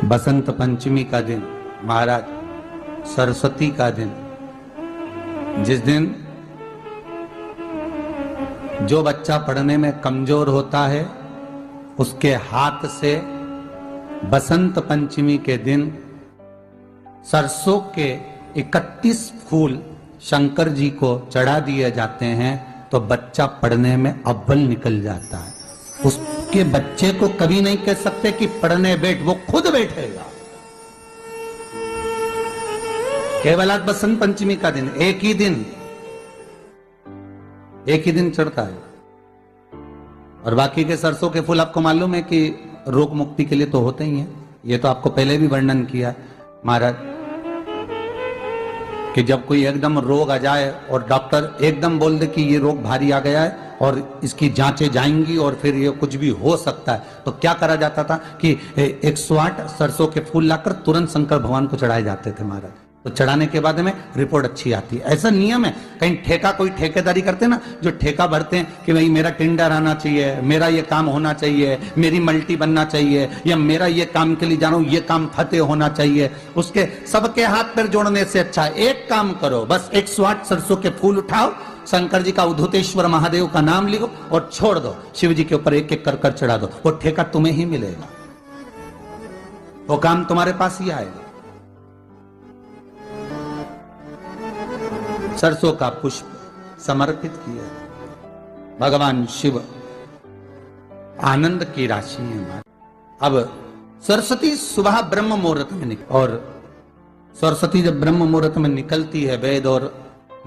बसंत पंचमी का दिन, महाराज सरस्वती का दिन, जिस दिन जो बच्चा पढ़ने में कमजोर होता है उसके हाथ से बसंत पंचमी के दिन सरसों के 31 फूल शंकर जी को चढ़ा दिए जाते हैं तो बच्चा पढ़ने में अव्वल निकल जाता है। उसके बच्चे को कभी नहीं कह सकते कि पढ़ने बैठ, वो खुद बैठेगा। केवल आज बसंत पंचमी का दिन, एक ही दिन चढ़ता है। और बाकी के सरसों के फूल आपको मालूम है कि रोग मुक्ति के लिए तो होते ही हैं। ये तो आपको पहले भी वर्णन किया महाराज कि जब कोई एकदम रोग आ जाए और डॉक्टर एकदम बोल दे कि ये रोग भारी आ गया है और इसकी जांचें जाएंगी और फिर ये कुछ भी हो सकता है, तो क्या करा जाता था कि 108 सरसों के फूल लाकर तुरंत शंकर भगवान को चढ़ाए जाते थे महाराज। तो चढ़ाने के बाद में रिपोर्ट अच्छी आती है। ऐसा नियम है। कहीं ठेका, कोई ठेकेदारी करते हैं ना, जो ठेका भरते हैं कि भाई मेरा टेंडर आना चाहिए, मेरा ये काम होना चाहिए, मेरी मल्टी बनना चाहिए, या मेरा ये काम के लिए जा रहा हूं, ये काम फतेह होना चाहिए, उसके सबके हाथ पैर जोड़ने से अच्छा एक काम करो, बस 108 सरसों के फूल उठाओ, शंकर जी का उद्धतेश्वर महादेव का नाम लिखो और छोड़ दो, शिव जी के ऊपर एक एक कर चढ़ा दो, वो ठेका तुम्हें ही मिलेगा, वो काम तुम्हारे पास ही आएगा। सरसों का पुष्प समर्पित किया। भगवान शिव आनंद की राशि है। अब सरस्वती सुबह ब्रह्म मुहूर्त में निकल, और सरस्वती जब ब्रह्म मुहूर्त में निकलती है, वेद और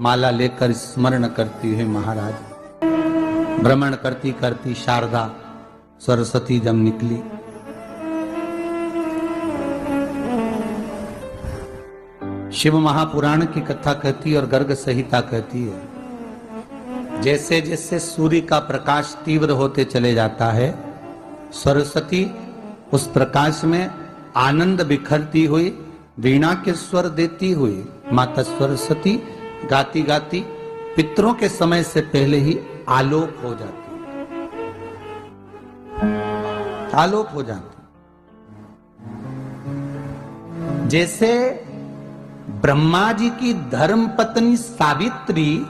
माला लेकर स्मरण करती है महाराज। भ्रमण करती करती शारदा सरस्वती जब निकली, शिव महापुराण की कथा कहती है और गर्ग संहिता कहती है, जैसे जैसे सूर्य का प्रकाश तीव्र होते चले जाता है, सरस्वती उस प्रकाश में आनंद बिखरती हुई, वीणा के स्वर देती हुई माता सरस्वती गाती गाती पितरों के समय से पहले ही आलोक हो जाती, आलोक हो जाती। जैसे ब्रह्मा जी की धर्म पत्नी सावित्री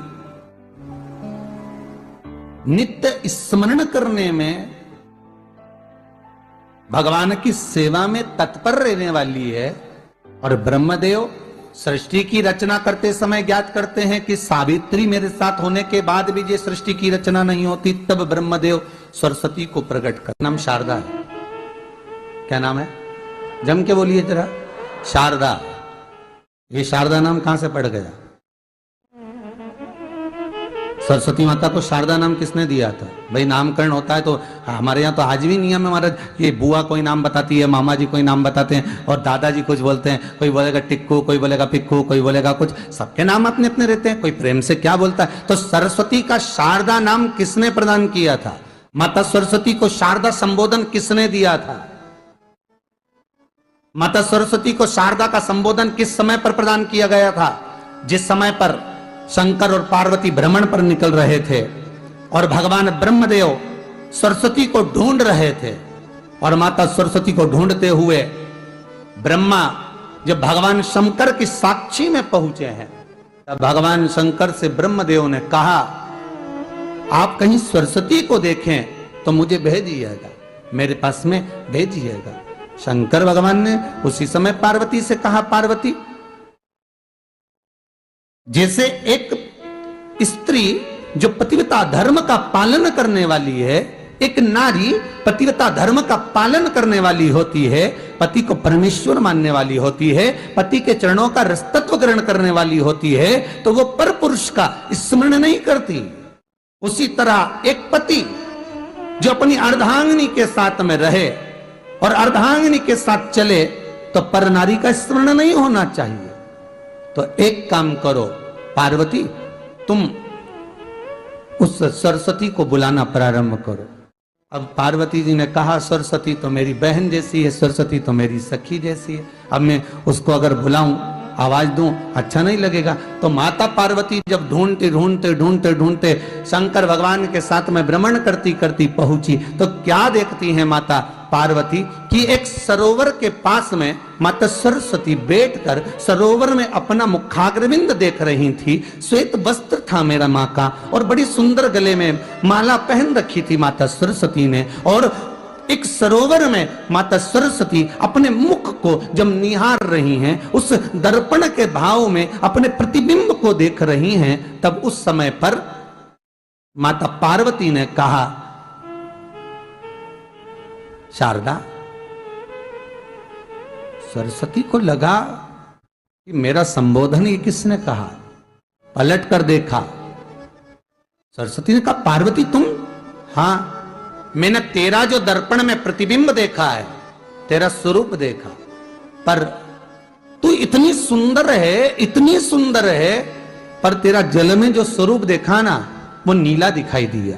नित्य स्मरण करने में, भगवान की सेवा में तत्पर रहने वाली है, और ब्रह्मदेव सृष्टि की रचना करते समय ज्ञात करते हैं कि सावित्री मेरे साथ होने के बाद भी ये सृष्टि की रचना नहीं होती, तब ब्रह्मदेव सरस्वती को प्रकट कर। नाम शारदा है। क्या नाम है? जम के बोलिए जरा। शारदा। ये शारदा नाम कहां से पड़ गया? सरस्वती माता को शारदा नाम किसने दिया था? भाई नामकरण होता है तो हमारे यहाँ तो आज भी नियम है महाराज, ये बुआ कोई नाम बताती है, मामा जी कोई नाम बताते हैं और दादाजी कुछ बोलते हैं, कोई बोलेगा टिक्कू, कोई बोलेगा पिक्कू, कोई बोलेगा कुछ, सबके नाम अपने अपने रहते हैं, कोई प्रेम से क्या बोलता है। तो सरस्वती का शारदा नाम किसने प्रदान किया था? माता सरस्वती को शारदा संबोधन किसने दिया था? माता सरस्वती को शारदा का संबोधन किस समय पर प्रदान किया गया था? जिस समय पर शंकर और पार्वती भ्रमण पर निकल रहे थे और भगवान ब्रह्मदेव सरस्वती को ढूंढ रहे थे, और माता सरस्वती को ढूंढते हुए ब्रह्मा जब भगवान शंकर की साक्षी में पहुंचे हैं, तब भगवान शंकर से ब्रह्मदेव ने कहा, आप कहीं सरस्वती को देखें तो मुझे भेजिएगा, मेरे पास में भेजिएगा। शंकर भगवान ने उसी समय पार्वती से कहा, पार्वती, जैसे एक स्त्री जो पतिव्रता धर्म का पालन करने वाली है, एक नारी पतिव्रता धर्म का पालन करने वाली होती है, पति को परमेश्वर मानने वाली होती है, पति के चरणों का रसतत्व ग्रहण करने वाली होती है, तो वो पर पुरुष का स्मरण नहीं करती। उसी तरह एक पति जो अपनी अर्धांगिनी के साथ में रहे और अर्धांगिनी के साथ चले, तो पर नारी का स्मरण नहीं होना चाहिए। तो एक काम करो पार्वती, तुम उस सरस्वती को बुलाना प्रारंभ करो। अब पार्वती जी ने कहा, सरस्वती तो मेरी बहन जैसी है, सरस्वती तो मेरी सखी जैसी है, अब मैं उसको अगर बुलाऊं आवाज दूं, अच्छा नहीं लगेगा। तो माता पार्वती जब ढूंढते ढूंढते ढूंढते ढूंढते शंकर भगवान के साथ में भ्रमण करती करती पहुंची, तो क्या देखती हैं माता पार्वती कि एक सरोवर के पास में माता सरस्वती बैठकर सरोवर में अपना मुखाग्रविंद देख रही थी। श्वेत वस्त्र था मेरा माँ का, और बड़ी सुंदर गले में माला पहन रखी थी माता सरस्वती ने। और एक सरोवर में माता सरस्वती अपने मुख को जब निहार रही हैं, उस दर्पण के भाव में अपने प्रतिबिंब को देख रही हैं, तब उस समय पर माता पार्वती ने कहा, शारदा, सरस्वती को लगा कि मेरा संबोधन ये किसने कहा। पलट कर देखा, सरस्वती ने कहा, पार्वती तुम? हाँ, मैंने तेरा जो दर्पण में प्रतिबिंब देखा है, तेरा स्वरूप देखा, पर तू इतनी सुंदर है, इतनी सुंदर है, पर तेरा जल में जो स्वरूप देखा ना, वो नीला दिखाई दिया,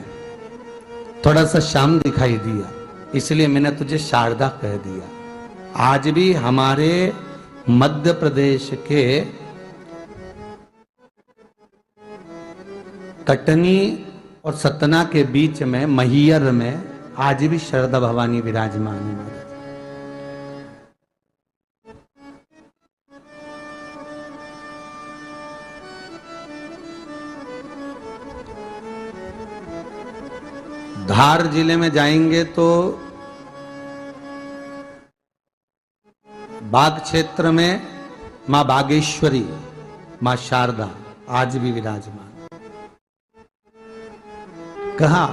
थोड़ा सा श्याम दिखाई दिया, इसलिए मैंने तुझे शारदा कह दिया। आज भी हमारे मध्य प्रदेश के कटनी और सतना के बीच में मैहर में आज भी शारदा भवानी विराजमान है। धार जिले में जाएंगे तो बाग क्षेत्र में मां बागेश्वरी, मां शारदा आज भी विराजमान। कहा,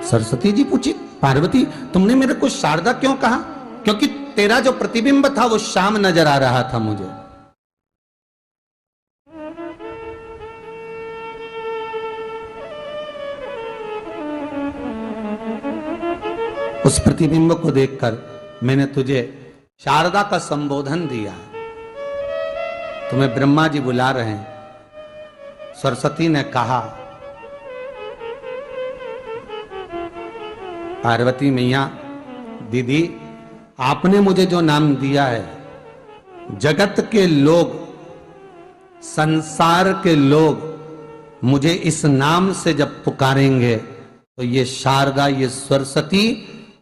सरस्वती जी पूछी, पार्वती तुमने मेरे को शारदा क्यों कहा? क्योंकि तेरा जो प्रतिबिंब था वो श्याम नजर आ रहा था मुझे। उस प्रतिबिंब को देखकर मैंने तुझे शारदा का संबोधन दिया। तुम्हें ब्रह्मा जी बुला रहे हैं। सरस्वती ने कहा, पार्वती मैया, दीदी, आपने मुझे जो नाम दिया है, जगत के लोग, संसार के लोग मुझे इस नाम से जब पुकारेंगे तो ये शारदा, ये सरस्वती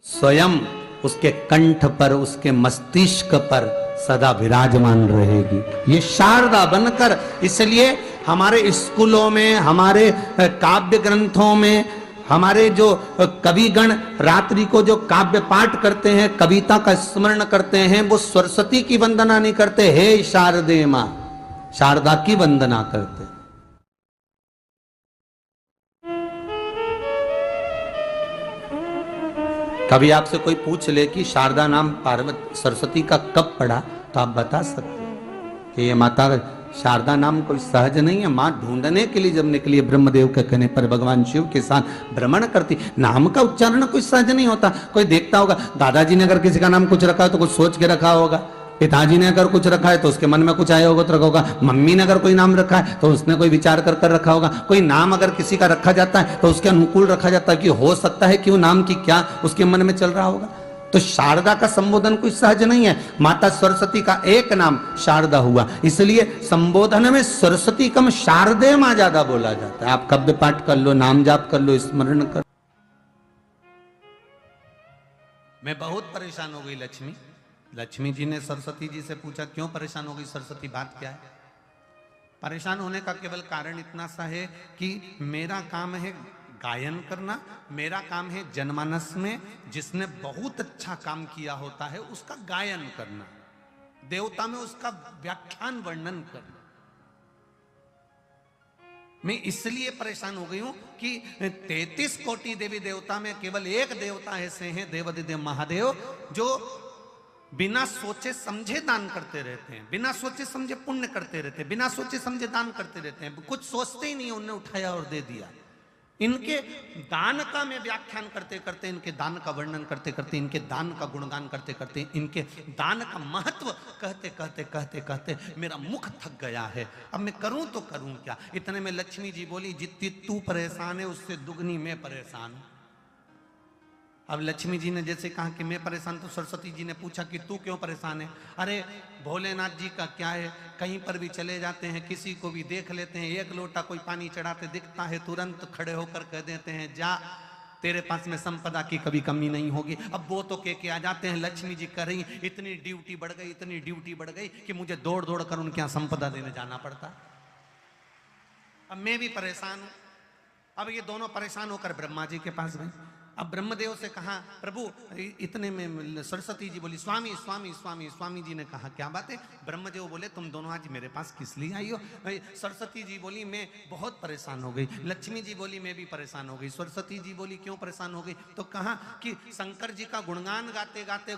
स्वयं उसके कंठ पर, उसके मस्तिष्क पर सदा विराजमान रहेगी, ये शारदा बनकर। इसलिए हमारे स्कूलों में, हमारे काव्य ग्रंथों में, हमारे जो कविगण रात्रि को जो काव्य पाठ करते हैं, कविता का स्मरण करते हैं, वो सरस्वती की वंदना नहीं करते, हे शारदे मां, शारदा की वंदना करते। कभी आपसे कोई पूछ ले कि शारदा नाम पार्वती सरस्वती का कब पड़ा, तो आप बता सकते हैं कि ये माता शारदा नाम कोई सहज नहीं है। माँ ढूंढने के लिए जब निकली ब्रह्मदेव के कहने पर भगवान शिव के साथ भ्रमण करती, नाम का उच्चारण कोई सहज नहीं होता। कोई देखता होगा, दादाजी ने अगर किसी का नाम कुछ रखा है तो कुछ सोच के रखा होगा, पिताजी ने अगर कुछ रखा है तो उसके मन में कुछ आया होगा तो रखा होगा, मम्मी ने अगर कोई नाम रखा है तो उसने कोई विचार कर कर रखा होगा। कोई नाम अगर किसी का रखा जाता है तो उसके अनुकूल रखा जाता है कि हो सकता है कि वो नाम की क्या उसके मन में चल रहा होगा। तो शारदा का संबोधन कोई सहज नहीं है। माता सरस्वती का एक नाम शारदा हुआ, इसलिए संबोधन में सरस्वती कम शारदे मां ज्यादा बोला जाता है। आप काव्य पाठ कर लो, नाम जाप कर लो, स्मरण कर। मैं बहुत परेशान हो गई लक्ष्मी जी ने सरस्वती जी से पूछा, क्यों परेशान हो गई सरस्वती, बात क्या है? परेशान होने का केवल कारण इतना सा है कि मेरा काम है गायन करना, मेरा काम है जनमानस में जिसने बहुत अच्छा काम किया होता है उसका गायन करना, देवता में उसका व्याख्यान वर्णन करना। मैं इसलिए परेशान हो गई हूं कि 33 कोटि देवी देवता में केवल एक देवता ऐसे हैं, देवाधिदेव महादेव, जो बिना सोचे समझे दान करते रहते हैं, बिना सोचे समझे पुण्य करते रहते हैं, बिना सोचे समझे दान करते रहते हैं, कुछ सोचते ही नहीं, उन्हें उठाया और दे दिया। इनके दान का मैं व्याख्यान करते करते, इनके दान का वर्णन करते करते, इनके दान का गुणगान करते करते, इनके दान का महत्व कहते कहते कहते कहते मेरा मुख थक गया है। अब मैं करूं तो करूं क्या? इतने में लक्ष्मी जी बोली, जितनी तू परेशान है उससे दुगनी मैं परेशान हूं। अब लक्ष्मी जी ने जैसे कहा कि मैं परेशान, तो सरस्वती जी ने पूछा कि तू क्यों परेशान है? अरे भोलेनाथ जी का क्या है, कहीं पर भी चले जाते हैं, किसी को भी देख लेते हैं, एक लोटा कोई पानी चढ़ाते दिखता है, तुरंत खड़े होकर कह देते हैं जा, तेरे पास में संपदा की कभी कमी नहीं होगी। अब वो तो के आ जाते हैं, लक्ष्मी जी कर रही, इतनी ड्यूटी बढ़ गई, इतनी ड्यूटी बढ़ गई कि मुझे दौड़ दौड़ कर उनके यहाँ संपदा देने जाना पड़ता। अब मैं भी परेशान हूं। अब ये दोनों परेशान होकर ब्रह्मा जी के पास गए। अब ब्रह्मदेव से कहा प्रभु, इतने में सरस्वती जी बोली स्वामी स्वामी स्वामी। स्वामी जी ने कहा क्या बात है? ब्रह्मदेव बोले तुम दोनों आज मेरे पास किस लिए आई हो? सरस्वती जी बोली मैं बहुत परेशान हो गई। लक्ष्मी जी बोली मैं भी परेशान हो गई। सरस्वती जी बोली क्यों परेशान हो गई? तो कहा कि शंकर जी का गुणगान गाते गाते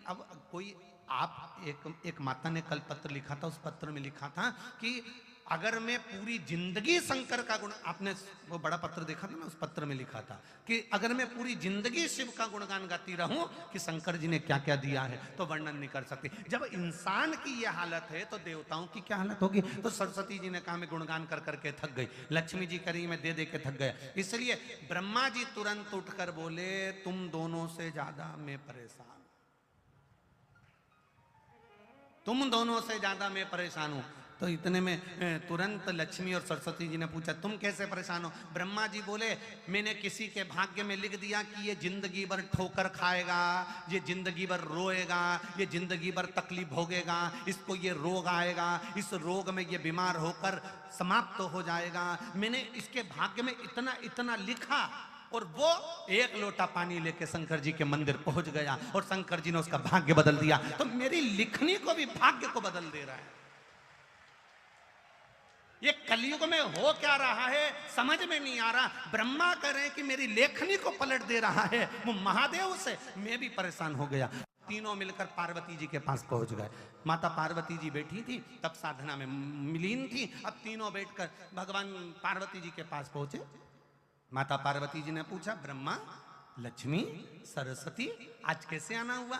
अब कोई आप एक माता ने कल पत्र लिखा था, उस पत्र में लिखा था कि अगर मैं पूरी जिंदगी शंकर का गुण, आपने वो बड़ा पत्र देखा था ना, उस पत्र में लिखा था कि अगर मैं पूरी जिंदगी शिव का गुणगान गाती रहूं कि शंकर जी ने क्या क्या दिया है तो वर्णन नहीं कर सकती। जब इंसान की यह हालत है तो देवताओं की क्या हालत होगी? तो सरस्वती जी ने कहा मैं गुणगान कर करके थक गई। लक्ष्मी जी करी मैं दे दे के थक गया। इसलिए ब्रह्मा जी तुरंत उठकर बोले तुम दोनों से ज्यादा मैं परेशान, तुम दोनों से ज्यादा मैं परेशान हूं। तो इतने में तुरंत लक्ष्मी और सरस्वती जी ने पूछा तुम कैसे परेशान हो? ब्रह्मा जी बोले मैंने किसी के भाग्य में लिख दिया कि ये जिंदगी भर ठोकर खाएगा, ये जिंदगी भर रोएगा, ये जिंदगी भर तकलीफ भोगेगा, इसको ये रोग आएगा, इस रोग में ये बीमार होकर समाप्त हो जाएगा। मैंने इसके भाग्य में इतना इतना लिखा और वो एक लोटा पानी लेके शंकर जी के मंदिर पहुंच गया और शंकर जी ने उसका भाग्य बदल दिया। तो मेरी लिखनी को भी भाग्य को बदल दे रहा है। ये कलयुग में हो क्या रहा है समझ में नहीं आ रहा। ब्रह्मा कह रहे हैं कि मेरी लेखनी को पलट दे रहा है, वो महादेव से मैं भी परेशान हो गया। तीनों मिलकर पार्वती जी के पास पहुंच गए। माता पार्वती जी बैठी थी, तब साधना में मिलीन थी। अब तीनों बैठकर भगवान पार्वती जी के पास पहुंचे। माता पार्वती जी ने पूछा ब्रह्मा, लक्ष्मी, सरस्वती आज कैसे आना हुआ?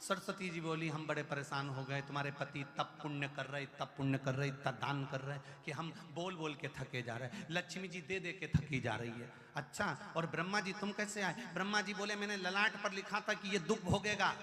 सरस्वती जी बोली हम बड़े परेशान हो गए, तुम्हारे पति तब पुण्य कर रहे, तब पुण्य कर रहे, इतना दान कर रहे कि हम बोल बोल के थके जा रहे। लक्ष्मी जी दे दे के थकी जा रही है। अच्छा, और ब्रह्मा जी तुम कैसे आए? ब्रह्मा जी बोले मैंने ललाट पर लिखा था कि ये दुख भोगेगा,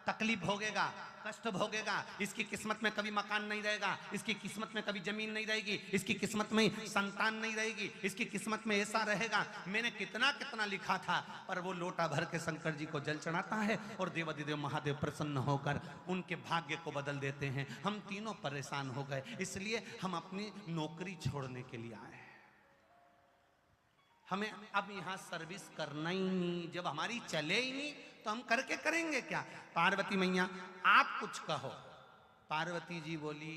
तकलीफ भोगेगा, कष्ट भोगेगा, इसकी किस्मत में कभी मकान नहीं रहेगा, इसकी किस्मत में कभी जमीन नहीं रहेगी, इसकी किस्मत में संतान नहीं रहेगी, इसकी किस्मत में ऐसा रहेगा। मैंने कितना कितना लिखा था, पर वो लोटा भर के शंकर जी को जल चढ़ाता है और देवाधिदेव महादेव प्रसन्न होकर उनके भाग्य को बदल देते हैं। हम तीनों परेशान हो गए, इसलिए हम अपनी नौकरी छोड़ने के लिए आए। हमें अब यहां सर्विस करना ही नहीं, जब हमारी चले ही नहीं तो हम करके करेंगे क्या? पार्वती मैया आप कुछ कहो। पार्वती जी बोली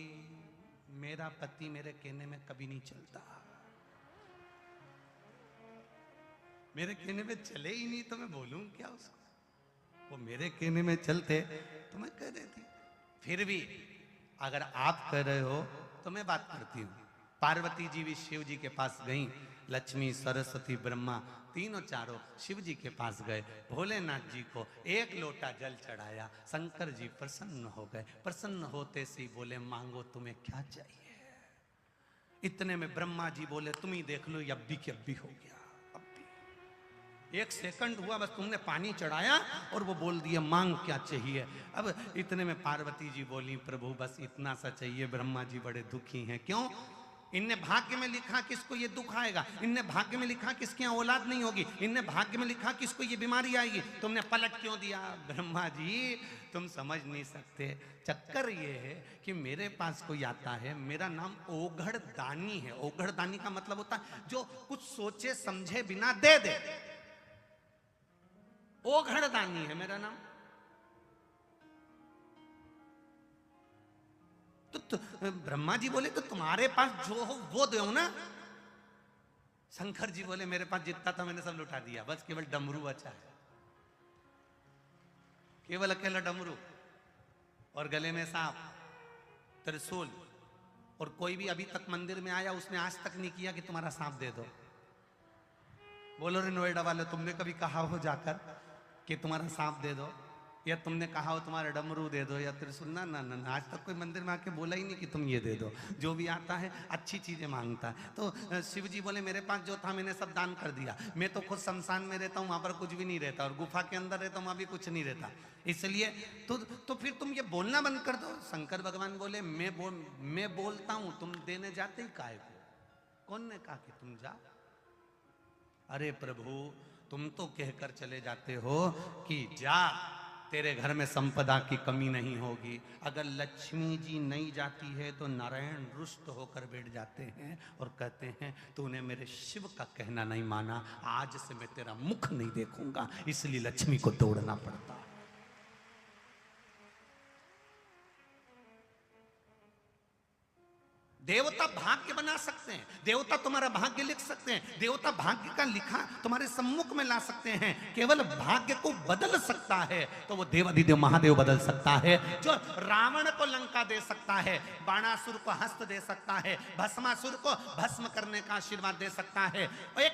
मेरा पति मेरे कहने में कभी नहीं चलता, मेरे कहने में चले ही नहीं तो मैं बोलूं क्या उसको? वो मेरे कहने में चलते तो मैं कह देती। फिर भी अगर आप कह रहे हो तो मैं बात करती हूं। पार्वती जी भी शिव जी के पास गईं। लक्ष्मी, सरस्वती, ब्रह्मा तीनों चारों शिव जी के पास गए। भोलेनाथ जी को एक लोटा जल चढ़ाया। शंकर जी प्रसन्न हो गए। प्रसन्न होते से बोले मांगो तुम्हें क्या चाहिए? इतने में ब्रह्मा जी बोले तुम ही देख लो, अब भी अब भी हो गया। अब भी 1 सेकंड हुआ बस, तुमने पानी चढ़ाया और वो बोल दिया मांग क्या चाहिए। अब इतने में पार्वती जी बोली प्रभु बस इतना सा चाहिए। ब्रह्मा जी बड़े दुखी हैं। क्यों? इनने भाग्य में लिखा कि इसको ये दुख आएगा, इनने भाग्य में लिखा कि इसके यहाँ औलाद नहीं होगी, इनने भाग्य में लिखा कि इसको ये बीमारी आएगी, तुमने पलट क्यों दिया? ब्रह्मा जी तुम समझ नहीं सकते। चक्कर ये है कि मेरे पास कोई आता है, मेरा नाम ओघड़ दानी है। ओघड़ दानी का मतलब होता है जो कुछ सोचे समझे बिना दे दे। ओघड़ दानी है मेरा नाम। तो ब्रह्मा जी बोले तो तुम्हारे पास जो हो वो दो ना। शंकर जी बोले मेरे पास जितना था मैंने सब लुटा दिया, बस केवल डमरू बचा है, केवल अकेला डमरू और गले में सांप, त्रिशूल। और कोई भी अभी तक मंदिर में आया उसने आज तक नहीं किया कि तुम्हारा सांप दे दो। बोलो रे नोएडा वाले, तुमने कभी कहा हो जाकर कि तुम्हारा सांप दे दो? या तुमने कहा हो तुम्हारा डमरू दे दो या त्रिशूल, ना ना ना, आज तक कोई मंदिर में आके बोला ही नहीं कि तुम ये दे दो। जो भी आता है अच्छी चीजें मांगता है। तो शिव जी बोले मेरे पास जो था मैंने सब दान कर दिया, मैं तो खुद शमशान में रहता हूँ, वहां पर कुछ भी नहीं रहता, और गुफा के अंदर रहता हूँ, वहां भी कुछ नहीं रहता, इसलिए तो फिर तुम ये बोलना बंद कर दो। शंकर भगवान बोले मैं बोलता हूं, तुम देने जाते ही काहे को? कौन ने कहा कि तुम जा? अरे प्रभु तुम तो कहकर चले जाते हो कि जा, तेरे घर में संपदा की कमी नहीं होगी। अगर लक्ष्मी जी नहीं जाती है तो नारायण रुष्ट होकर बैठ जाते हैं और कहते हैं तूने मेरे शिव का कहना नहीं माना, आज से मैं तेरा मुख नहीं देखूंगा, इसलिए लक्ष्मी को तोड़ना पड़ता है। देवता भाग्य बना सकते हैं, देवता तुम्हारा भाग्य लिख सकते हैं, देवता भाग्य का लिखा तुम्हारे सम्मुख में ला सकते हैं। केवल भाग्य को बदल सकता है तो वो देवाधिदेव महादेव बदल सकता है। जो रावण को लंका दे सकता है, बाणासुर को हस्त दे सकता है, भस्मासुर को भस्म करने का आशीर्वाद दे सकता है, एक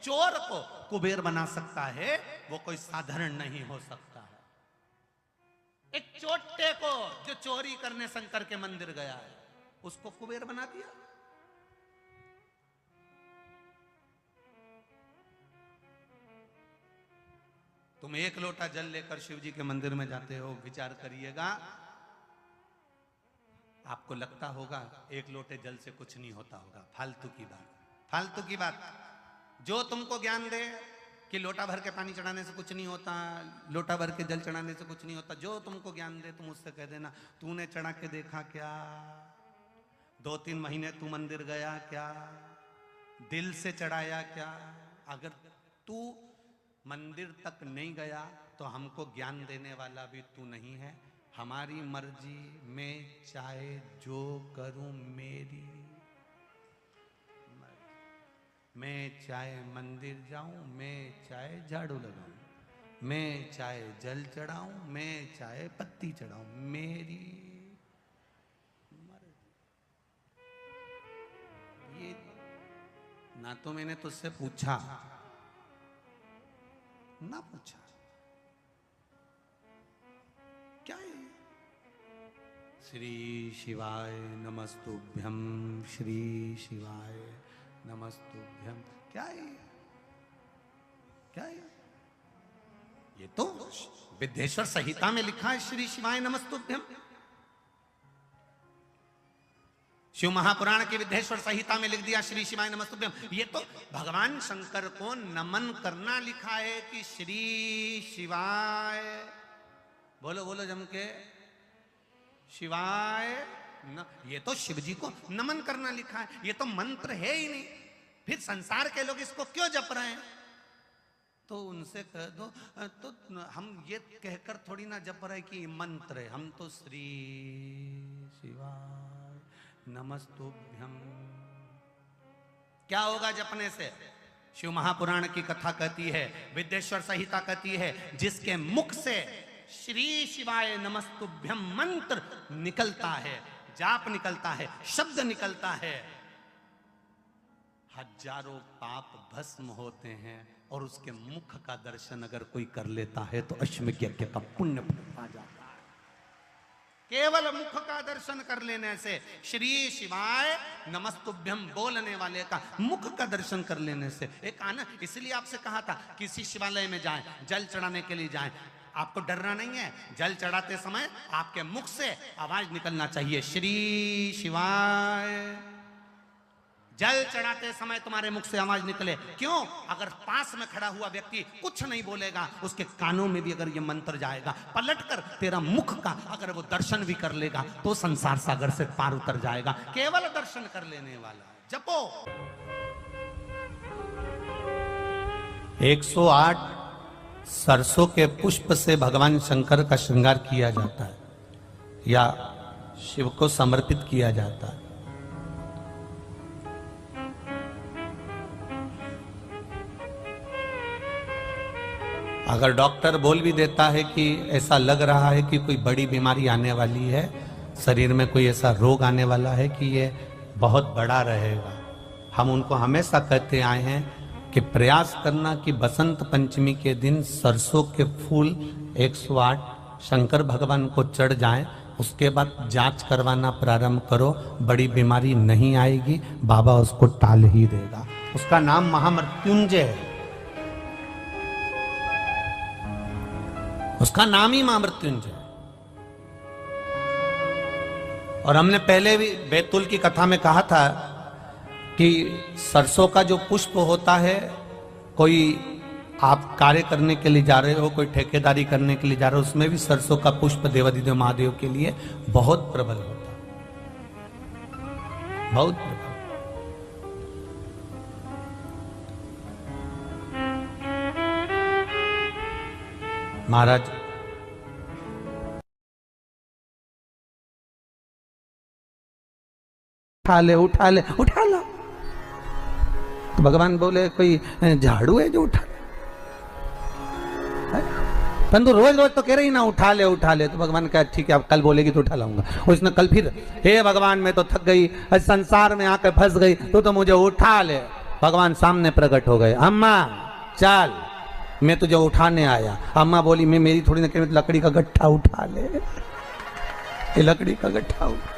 चोर को कुबेर बना सकता है, वो कोई साधारण नहीं हो सकता है। एक चोटे को जो चोरी करने शंकर के मंदिर गया है उसको कुबेर बना दिया। तुम एक लोटा जल लेकर शिव जी के मंदिर में जाते हो, विचार करिएगा, आपको लगता होगा एक लोटे जल से कुछ नहीं होता होगा। फालतू की बात, फालतू की बात। जो तुमको ज्ञान दे कि लोटा भर के पानी चढ़ाने से कुछ नहीं होता, लोटा भर के जल चढ़ाने से कुछ नहीं होता, जो तुमको ज्ञान दे तुम उससे कह देना तूने चढ़ा के देखा क्या? 2-3 महीने तू मंदिर गया क्या? दिल से चढ़ाया क्या? अगर तू मंदिर तक नहीं गया तो हमको ज्ञान देने वाला भी तू नहीं है। हमारी मर्जी, मैं चाहे जो करूं मेरी मर्जी। मैं चाहे मंदिर जाऊं, मैं चाहे झाड़ू लगाऊं, मैं चाहे जल चढ़ाऊं, मैं चाहे पत्ती चढ़ाऊं, मेरी ना तो मैंने तुझसे पूछा ना पूछा, क्या है? श्री शिवाय नमस्तुभ्यम, श्री शिवाय नमस्तुभ्यम, क्या है? क्या है ये? तो विद्येश्वर संहिता में लिखा है श्री शिवाय नमस्तुभ्यम। शिव महापुराण की विद्येश्वर संहिता में लिख दिया श्री शिवाय नमस्तुभ्यम। ये तो भगवान शंकर को नमन करना लिखा है कि श्री शिवाय, बोलो बोलो जम के, शिवाय न, ये तो शिव जी को नमन करना लिखा है, ये तो मंत्र है ही नहीं। फिर संसार के लोग इसको क्यों जप रहे हैं? तो उनसे कह दो, तो हम ये कहकर थोड़ी ना जप रहे कि मंत्र है, हम तो श्री शिवाय नमस्तुभ्यम। क्या होगा जपने से? शिव महापुराण की कथा कहती है, विद्येश्वर संहिता कहती है, जिसके मुख से श्री शिवाय नमस्तुभ्यम मंत्र निकलता है, जाप निकलता है, शब्द निकलता है, हजारों पाप भस्म होते हैं। और उसके मुख का दर्शन अगर कोई कर लेता है तो अश्वमेध यज्ञ का पुण्य आ जाता है। केवल मुख का दर्शन कर लेने से, श्री शिवाय नमस्तुभ्यम बोलने वाले का मुख का दर्शन कर लेने से एक आना। इसलिए आपसे कहा था किसी शिवालय में जाएं, जल चढ़ाने के लिए जाएं, आपको डरना नहीं है। जल चढ़ाते समय आपके मुख से आवाज निकलना चाहिए, श्री शिवाय। जल चढ़ाते समय तुम्हारे मुख से आवाज निकले। क्यों? अगर पास में खड़ा हुआ व्यक्ति कुछ नहीं बोलेगा, उसके कानों में भी अगर ये मंत्र जाएगा, पलटकर तेरा मुख का अगर वो दर्शन भी कर लेगा तो संसार सागर से पार उतर जाएगा। केवल दर्शन कर लेने वाला जपो। 108 सरसों के पुष्प से भगवान शंकर का श्रृंगार किया जाता है या शिव को समर्पित किया जाता है। अगर डॉक्टर बोल भी देता है कि ऐसा लग रहा है कि कोई बड़ी बीमारी आने वाली है, शरीर में कोई ऐसा रोग आने वाला है कि ये बहुत बड़ा रहेगा, हम उनको हमेशा कहते आए हैं कि प्रयास करना कि बसंत पंचमी के दिन सरसों के फूल 108 शंकर भगवान को चढ़ जाए, उसके बाद जांच करवाना प्रारंभ करो, बड़ी बीमारी नहीं आएगी, बाबा उसको टाल ही देगा। उसका नाम महामृत्युंजय है, उसका नाम ही महामृत्युंजय। और हमने पहले भी बैतूल की कथा में कहा था कि सरसों का जो पुष्प होता है, कोई आप कार्य करने के लिए जा रहे हो, कोई ठेकेदारी करने के लिए जा रहे हो, उसमें भी सरसों का पुष्प देवाधिदेव महादेव के लिए बहुत प्रबल होता है, बहुत प्रबल। महाराज उठा ले उठा ले उठा लो, तो भगवान बोले कोई झाड़ू है जो उठा ले, परंतु रोज रोज तो कह रही ना उठा ले, तो भगवान कहा ठीक है, अब कल बोलेगी तो उठा लाऊंगा। और इसने कल फिर, हे भगवान मैं तो थक गई, संसार में आकर फंस गई, तो मुझे उठा ले। भगवान सामने प्रकट हो गए, अम्मा चल मैं तुझे उठाने आया। अम्मा बोली मैं मेरी थोड़ी ना कह, लकड़ी का गट्ठा उठा ले, ये लकड़ी का गट्ठा उठा,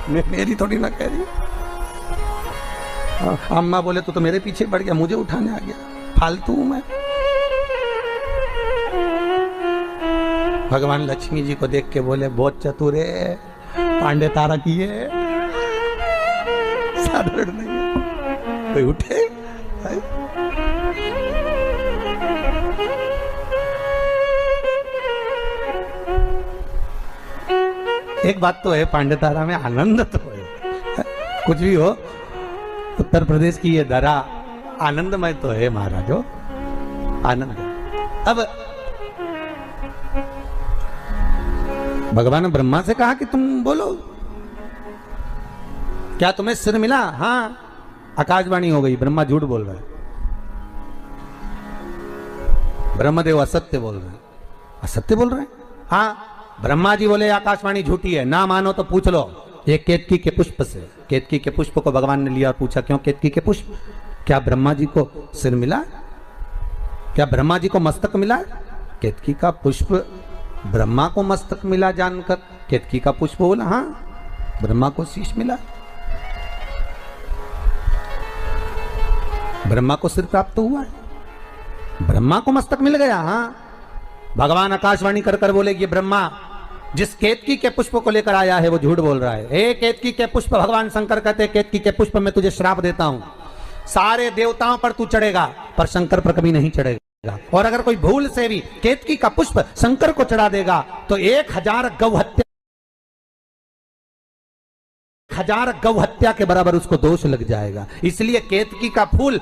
मैं मेरी थोड़ी ना कह रही। अम्मा बोले तो मेरे पीछे पड़ गया, मुझे उठाने आ गया, फालतू हूं मैं। भगवान लक्ष्मी जी को देख के बोले बहुत चतुर है, पांडे तारा की है, साधारण नहीं है, कोई उठे। एक बात तो है, पांडे तारा में आनंद तो है, कुछ भी हो, उत्तर प्रदेश की ये दरा आनंदमय तो है महाराजो, आनंद। अब भगवान ने ब्रह्मा से कहा कि तुम बोलो, क्या तुम्हें सिर मिला? हाँ, आकाशवाणी हो गई, ब्रह्मा झूठ बोल रहे, ब्रह्मदेव असत्य बोल रहे, असत्य बोल रहे। हाँ, ब्रह्मा जी बोले आकाशवाणी झूठी है, ना मानो तो पूछ लो ये केतकी के पुष्प से। केतकी के पुष्प को भगवान ने लिया और पूछा क्यों केतकी के पुष्प? क्या ब्रह्मा जी को सिर मिला? क्या ब्रह्मा जी को मस्तक मिला? केतकी का पुष्प ब्रह्मा को मस्तक मिला जानकर केतकी का पुष्प बोला, हाँ ब्रह्मा को शीश मिला, ब्रह्मा को सिर प्राप्त हुआ है, ब्रह्मा को मस्तक मिल गया। हाँ, भगवान आकाशवाणी कर कर बोले ये ब्रह्मा जिस केतकी के पुष्प को लेकर आया है वो झूठ बोल रहा है। हे केतकी के पुष्प, भगवान शंकर कहते हैं केतकी के पुष्प में तुझे श्राप देता हूं, सारे देवताओं पर तू चढ़ेगा पर शंकर पर कभी नहीं चढ़ेगा, और अगर कोई भूल से भी केतकी का पुष्प शंकर को चढ़ा देगा तो 1000 गौ हत्या के बराबर उसको दोष लग जाएगा। इसलिए केतकी का फूल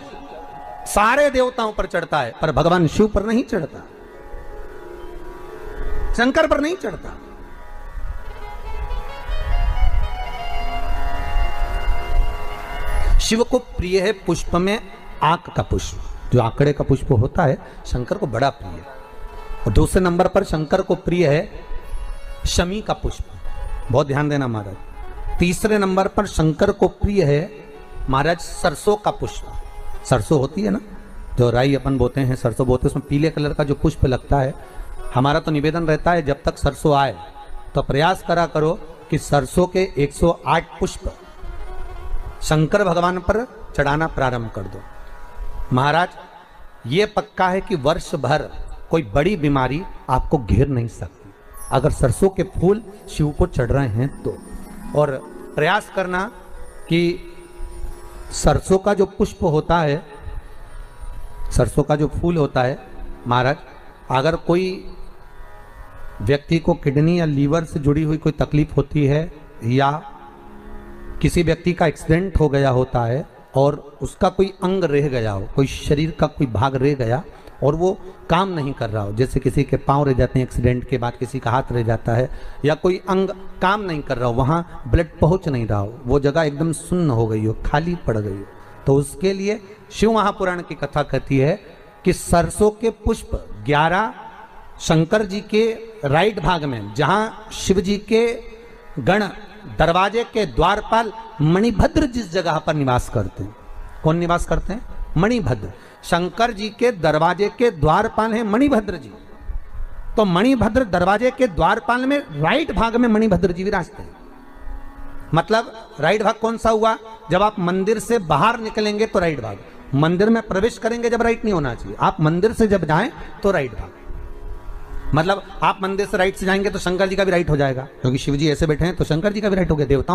सारे देवताओं पर चढ़ता है पर भगवान शिव पर नहीं चढ़ता, शंकर पर नहीं चढ़ता। शिव को प्रिय है पुष्प में आंक का पुष्प, जो आंकड़े का पुष्प होता है शंकर को बड़ा प्रिय है। और दूसरे नंबर पर शंकर को प्रिय है शमी का पुष्प, बहुत ध्यान देना महाराज। तीसरे नंबर पर शंकर को प्रिय है महाराज सरसों का पुष्प। सरसों होती है ना, जो राई अपन बोते हैं, सरसों बोते हैं, उसमें पीले कलर का जो पुष्प लगता है। हमारा तो निवेदन रहता है जब तक सरसों आए तो प्रयास करा करो कि सरसों के 108 पुष्प शंकर भगवान पर चढ़ाना प्रारंभ कर दो। महाराज ये पक्का है कि वर्ष भर कोई बड़ी बीमारी आपको घेर नहीं सकती अगर सरसों के फूल शिव को चढ़ रहे हैं तो। और प्रयास करना कि सरसों का जो पुष्प होता है, सरसों का जो फूल होता है महाराज, अगर कोई व्यक्ति को किडनी या लीवर से जुड़ी हुई कोई तकलीफ होती है या किसी व्यक्ति का एक्सीडेंट हो गया होता है और उसका कोई अंग रह गया हो, कोई शरीर का कोई भाग रह गया और वो काम नहीं कर रहा हो, जैसे किसी के पांव रह जाते हैं एक्सीडेंट के बाद, किसी का हाथ रह जाता है, या कोई अंग काम नहीं कर रहा हो, वहाँ ब्लड पहुँच नहीं रहा हो, वो जगह एकदम सुन्न हो गई हो, खाली पड़ गई हो, तो उसके लिए शिव महापुराण की कथा कहती है कि सरसों के पुष्प 11 शंकर जी के राइट भाग में, जहाँ शिव जी के गण दरवाजे के द्वारपाल मणिभद्र जिस जगह पर निवास करते हैं, कौन निवास करते हैं? मणिभद्र। शंकर जी के दरवाजे के द्वारपाल हैं मणिभद्र जी। तो मणिभद्र दरवाजे के द्वारपाल में राइट भाग में मणिभद्र जी विराजते हैं। मतलब राइट भाग कौन सा हुआ? जब आप मंदिर से बाहर निकलेंगे तो राइट भाग, मंदिर में प्रवेश करेंगे जब राइट नहीं होना चाहिए, आप मंदिर से जब जाएं तो राइट भाग। मतलब आप मंदिर से राइट से जाएंगे तो शंकर जी का भी राइट हो जाएगा, क्योंकि शिव जी ऐसे बैठे हैं तो शंकर जी का भी राइट हो गया, देवताओं